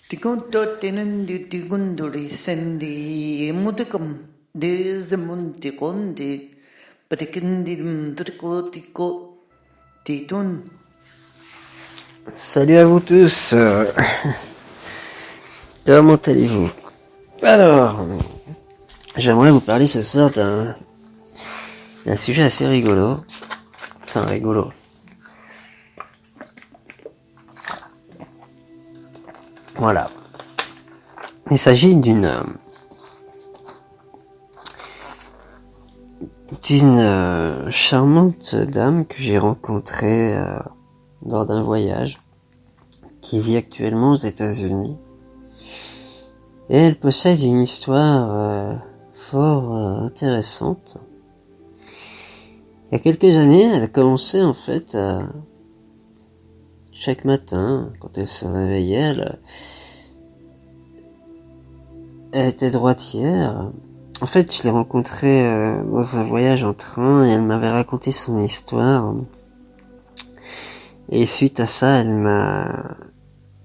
Ticontottenen di tigunduri sendi muticum desemunti condi paticindim tricotico titun. Salut à vous tous. Comment allez-vous? Alors, j'aimerais vous parler ce soir d'un sujet assez rigolo. Enfin, rigolo. Voilà. Il s'agit d'une charmante dame que j'ai rencontrée lors d'un voyage, qui vit actuellement aux États-Unis. Et elle possède une histoire fort intéressante. Il y a quelques années, elle a commencé en fait chaque matin, quand elle se réveillait, elle était droitière. En fait, je l'ai rencontrée dans un voyage en train et elle m'avait raconté son histoire. Et suite à ça,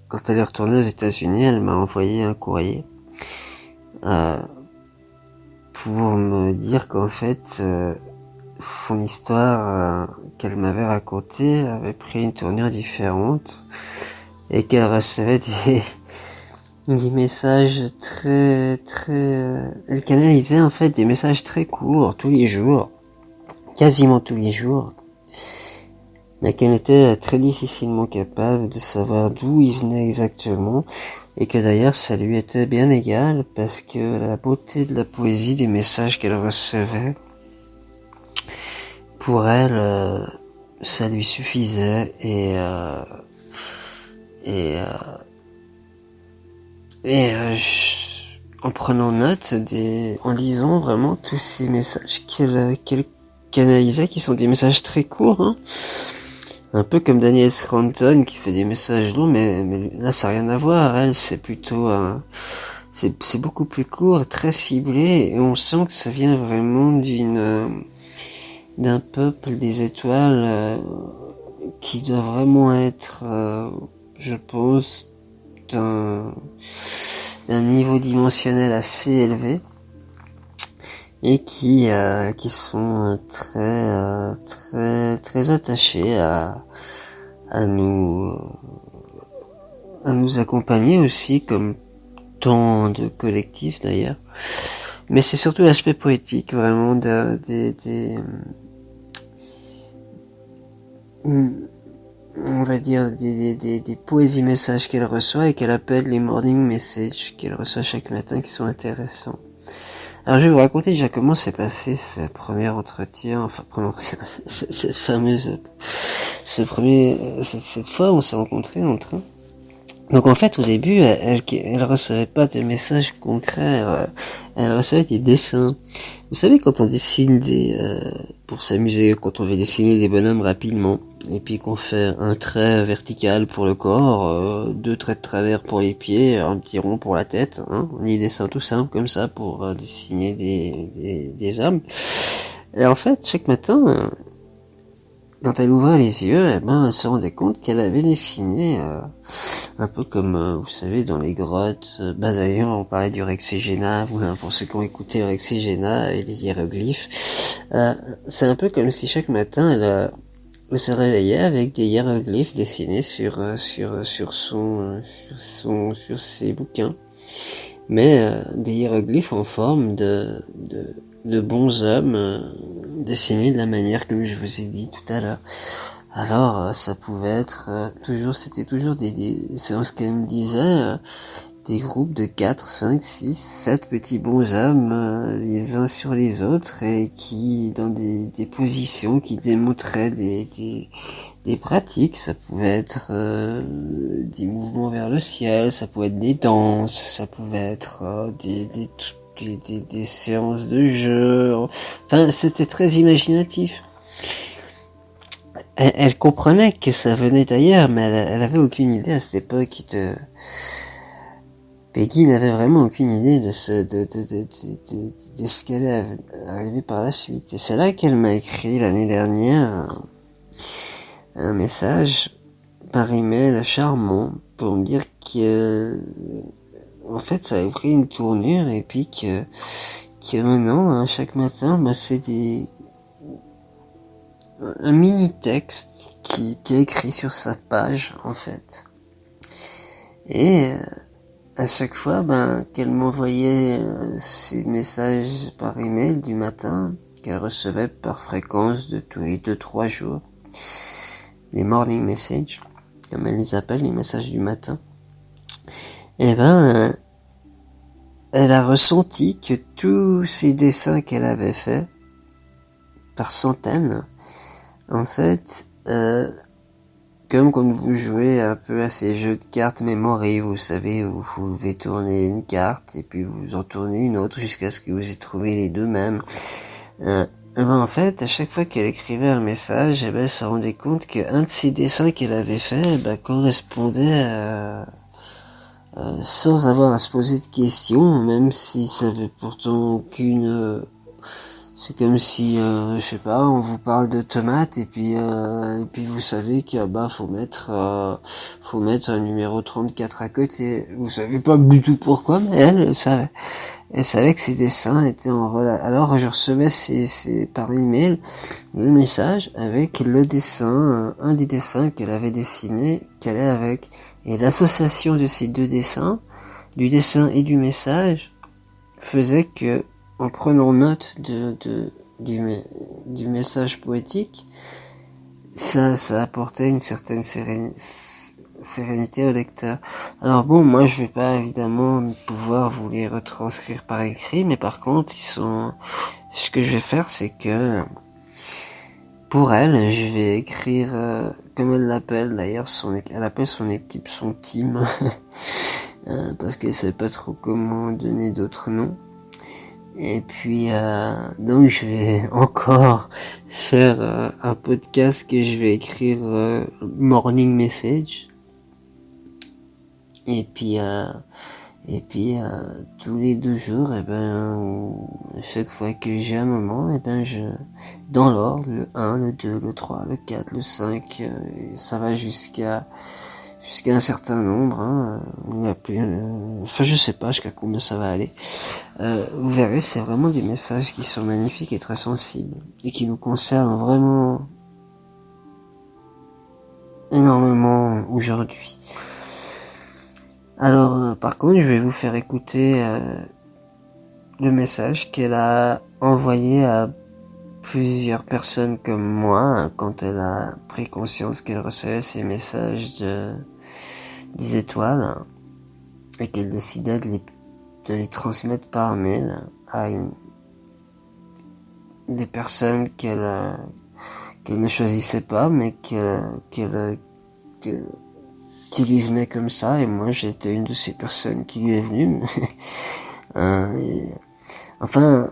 quand elle est retournée aux États-Unis, elle m'a envoyé un courrier pour me dire qu'en fait, son histoire qu'elle m'avait racontée avait pris une tournure différente et qu'elle recevait des messages très elle canalisait en fait des messages très courts tous les jours, quasiment tous les jours, mais qu'elle était très difficilement capable de savoir d'où il venait exactement, et que d'ailleurs ça lui était bien égal parce que la beauté de la poésie des messages qu'elle recevait, pour elle, ça lui suffisait et en prenant note en lisant vraiment tous ces messages qu'elle canalisait, qui sont des messages très courts, hein. Un peu comme Daniel Scranton qui fait des messages longs, mais là ça n'a rien à voir. Elle, c'est plutôt c'est beaucoup plus court, très ciblé, et on sent que ça vient vraiment d'un peuple des étoiles qui doit vraiment être, je pense, d'un niveau dimensionnel assez élevé, et qui sont très attachés à nous accompagner aussi, comme tant de collectifs d'ailleurs. Mais c'est surtout l'aspect poétique vraiment on va dire des poésies messages qu'elle reçoit et qu'elle appelle les morning messages, qu'elle reçoit chaque matin, qui sont intéressants. Alors je vais vous raconter déjà comment s'est passé ce premier entretien, cette fois où on s'est rencontrés en train. Donc en fait au début elle recevait pas de messages concrets, elle recevait des dessins. Vous savez, quand on dessine pour s'amuser, quand on veut dessiner des bonhommes rapidement, et puis qu'on fait un trait vertical pour le corps, 2 traits de travers pour les pieds, un petit rond pour la tête, hein, on a des dessins tout simples comme ça pour dessiner des hommes. Et en fait chaque matin, quand elle ouvrait les yeux, elle se rendait compte qu'elle avait dessiné un peu comme, vous savez, dans les grottes. D'ailleurs, on parlait du Rexégéna, pour ceux qui ont écouté le Rexégéna et les hiéroglyphes. C'est un peu comme si chaque matin, elle se réveillait avec des hiéroglyphes dessinés sur ses bouquins. Mais des hiéroglyphes en forme de bons hommes, dessinés de la manière comme je vous ai dit tout à l'heure. Alors ça pouvait être c'était toujours c'est ce qu'elle me disait, des groupes de 4, 5, 6, 7 petits bonshommes les uns sur les autres, et qui dans des positions qui démontraient des pratiques. Ça pouvait être des mouvements vers le ciel, ça pouvait être des danses, ça pouvait être des séances de jeu. Enfin, c'était très imaginatif. Elle comprenait que ça venait d'ailleurs, mais elle avait aucune idée à cette époque Peggy n'avait vraiment aucune idée de ce qu'elle allait arriver par la suite. Et c'est là qu'elle m'a écrit l'année dernière un message par email charmant pour me dire que en fait ça a pris une tournure et puis que maintenant hein, chaque matin c'est un mini texte qui est écrit sur sa page en fait, et à chaque fois qu'elle m'envoyait ces messages par email du matin qu'elle recevait par fréquence de tous les 2-3 jours, les morning messages comme elle les appelle, les messages du matin, et elle a ressenti que tous ces dessins qu'elle avait faits par centaines, en fait, comme quand vous jouez un peu à ces jeux de cartes mémorisés, vous savez, où vous devez tourner une carte et puis vous en tournez une autre jusqu'à ce que vous y trouviez les deux mêmes. En fait, à chaque fois qu'elle écrivait un message, elle se rendait compte qu'un de ces dessins qu'elle avait fait correspondait sans avoir à se poser de questions, même si ça avait pourtant aucune... c'est comme si, je sais pas, on vous parle de tomates et puis vous savez que faut mettre un numéro 34 à côté. Vous savez pas du tout pourquoi, mais elle savait que ces dessins étaient en relation. Alors je recevais ces par email le message avec le dessin, un des dessins qu'elle avait dessiné, qu'elle est avec, et l'association de ces deux dessins, du dessin et du message, faisait que en prenant note du message poétique, ça apportait une certaine sérénité au lecteur. Alors bon, moi je vais pas évidemment pouvoir vous les retranscrire par écrit, mais par contre ce que je vais faire, c'est que pour elle, je vais écrire comme elle l'appelle d'ailleurs, elle appelle son équipe son team parce qu'elle sait pas trop comment donner d'autres noms. Et puis donc je vais encore faire un podcast que je vais écrire morning message, et puis tous les 2 jours, chaque fois que j'ai un moment, dans l'ordre, le 1, le 2, le 3, le 4, le 5, ça va jusqu'à un certain nombre, je sais pas jusqu'à combien ça va aller. Vous verrez, c'est vraiment des messages qui sont magnifiques et très sensibles, et qui nous concernent vraiment énormément aujourd'hui. Alors, par contre, je vais vous faire écouter le message qu'elle a envoyé à plusieurs personnes comme moi quand elle a pris conscience qu'elle recevait ces messages des étoiles et qu'elle décidait de les transmettre par mail à des personnes qu'elle ne choisissait pas, mais qui lui venaient comme ça, et moi j'étais une de ces personnes qui lui est venue. Enfin,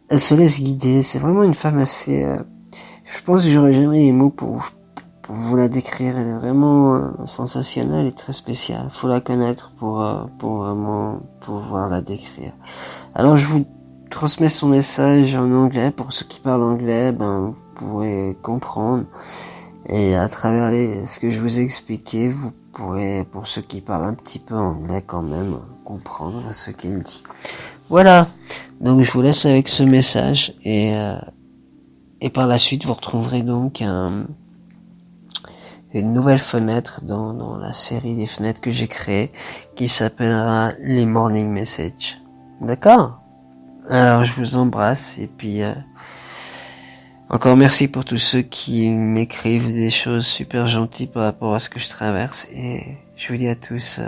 elle se laisse guider, c'est vraiment une femme assez... je pense que j'aurais jamais les mots pour vous la décrire, elle est vraiment sensationnelle et très spéciale. Faut la connaître pour vraiment pouvoir la décrire. Alors je vous transmets son message en anglais, pour ceux qui parlent anglais, vous pourrez comprendre. Et à travers ce que je vous ai expliqué, vous pourrez, pour ceux qui parlent un petit peu anglais quand même, comprendre ce qu'elle dit. Voilà. Donc je vous laisse avec ce message, et par la suite vous retrouverez donc une nouvelle fenêtre dans la série des fenêtres que j'ai créée, qui s'appellera les Morning Messages. D'accord? Alors je vous embrasse, et puis encore merci pour tous ceux qui m'écrivent des choses super gentilles par rapport à ce que je traverse, et je vous dis à tous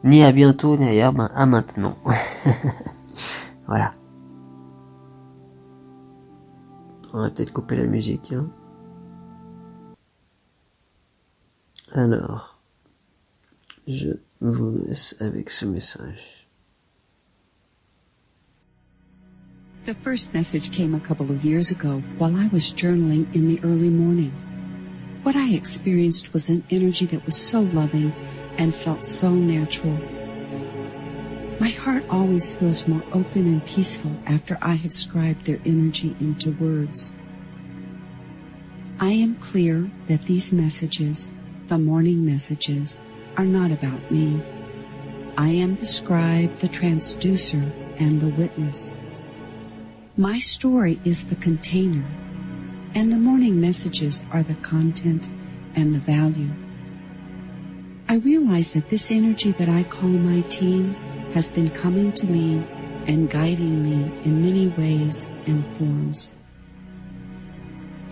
ni à bientôt d'ailleurs, à maintenant. Voilà. On va peut-être couper la musique, hein. Alors, je vous laisse avec ce message. The first message came a couple of years ago while I was journaling in the early morning. What I experienced was an energy that was so loving and felt so natural. My heart always feels more open and peaceful after I have scribed their energy into words. I am clear that these messages, the morning messages, are not about me. I am the scribe, the transducer, and the witness. My story is the container, and the morning messages are the content and the value. I realize that this energy that I call my team has been coming to me and guiding me in many ways and forms.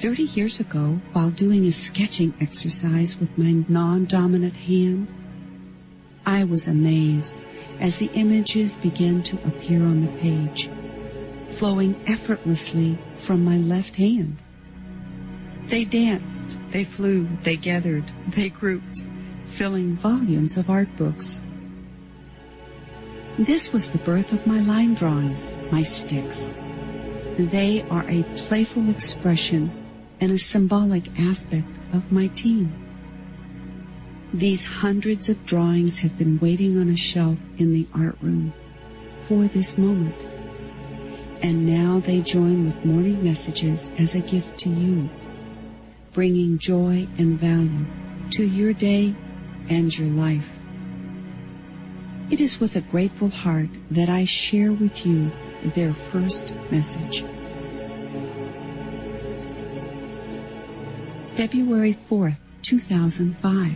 30 years ago, while doing a sketching exercise with my non-dominant hand, I was amazed as the images began to appear on the page, flowing effortlessly from my left hand. They danced, they flew, they gathered, they grouped, filling volumes of art books. This was the birth of my line drawings, my sticks. They are a playful expression and a symbolic aspect of my team. These hundreds of drawings have been waiting on a shelf in the art room for this moment. And now they join with morning messages as a gift to you, bringing joy and value to your day and your life. It is with a grateful heart that I share with you their first message. February 4th, 2005.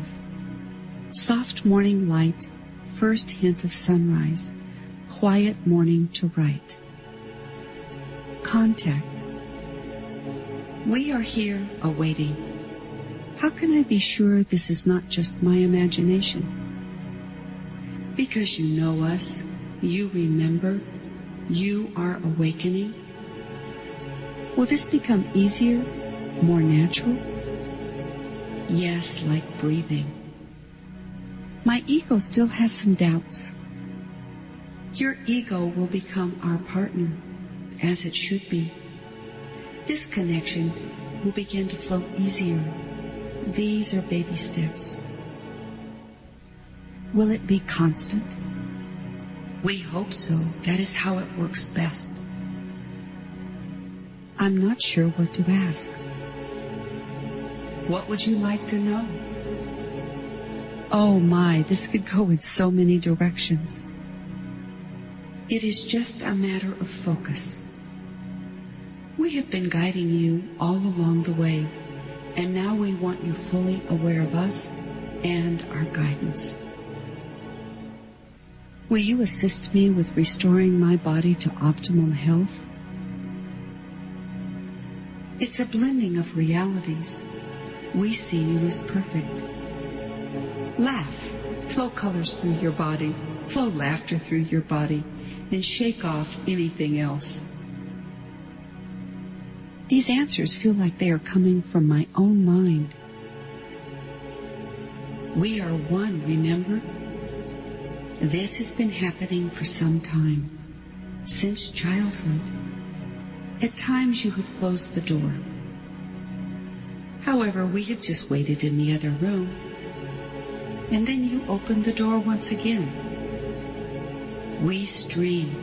Soft morning light, first hint of sunrise, quiet morning to write. Contact. We are here awaiting. How can I be sure this is not just my imagination? Because you know us, you remember, you are awakening. Will this become easier, more natural? Yes, like breathing. My ego still has some doubts. Your ego will become our partner, as it should be. This connection will begin to flow easier. These are baby steps. Will it be constant? We hope so. That is how it works best. I'm not sure what to ask. What would you like to know? Oh my, this could go in so many directions. It is just a matter of focus. We have been guiding you all along the way, and now we want you fully aware of us and our guidance. Will you assist me with restoring my body to optimal health? It's a blending of realities. We see you as perfect. Laugh. Flow colors through your body. Flow laughter through your body. And shake off anything else. These answers feel like they are coming from my own mind. We are one, remember? This has been happening for some time, since childhood. At times you have closed the door. However, we have just waited in the other room, and then you opened the door once again. We stream.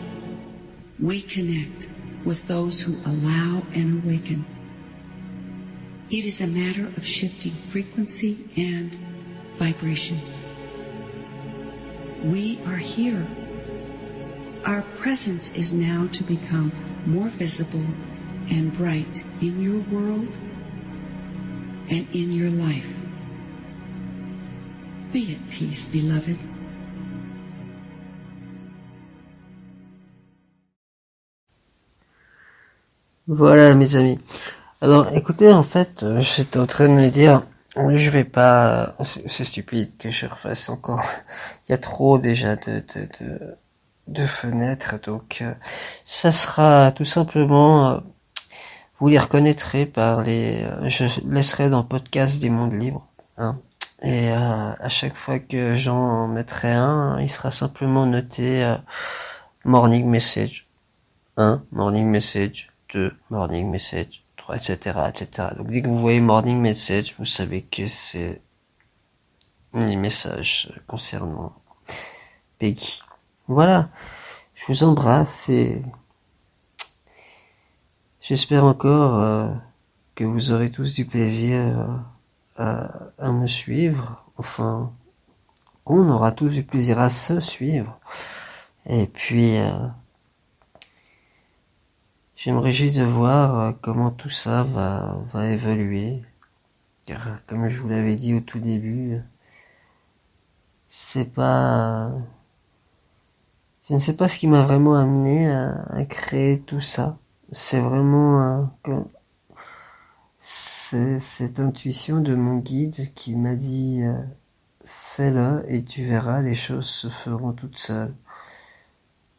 We connect with those who allow and awaken. It is a matter of shifting frequency and vibration. We are here. Our presence is now to become more visible and bright in your world and in your life. Be at peace, beloved. Voilà mes amis. Alors écoutez, en fait, j'étais en train de me dire, je vais pas, c'est stupide que je refasse encore. Il y a trop déjà de fenêtres, donc ça sera tout simplement, vous les reconnaîtrez par je laisserai dans le podcast des mondes libres, hein. Et à chaque fois que j'en mettrai un, il sera simplement noté morning message 1, morning message 2, morning message 3, etc., etc. Donc dès que vous voyez morning message, vous savez que c'est un message concernant Peggy. Voilà, je vous embrasse et j'espère encore que vous aurez tous du plaisir à me suivre. Enfin, on aura tous du plaisir à se suivre. Et puis, j'aimerais juste de voir comment tout ça va évoluer. Car, comme je vous l'avais dit au tout début, c'est pas... je ne sais pas ce qui m'a vraiment amené à créer tout ça. C'est vraiment c'est cette intuition de mon guide qui m'a dit fais-le et tu verras, les choses se feront toutes seules.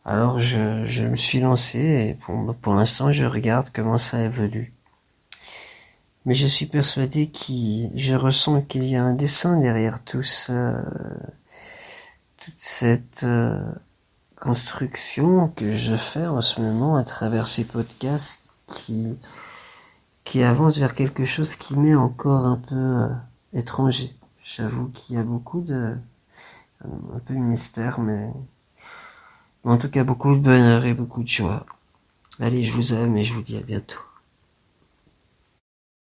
Alors je me suis lancé et pour l'instant je regarde comment ça évolue. Mais je suis persuadé je ressens qu'il y a un dessein derrière tout ça, toute cette construction que je fais en ce moment à travers ces podcasts qui avance vers quelque chose qui m'est encore un peu étranger. J'avoue qu'il y a beaucoup un peu de mystère, mais en tout cas beaucoup de bonheur et beaucoup de joie. Allez, je vous aime et je vous dis à bientôt.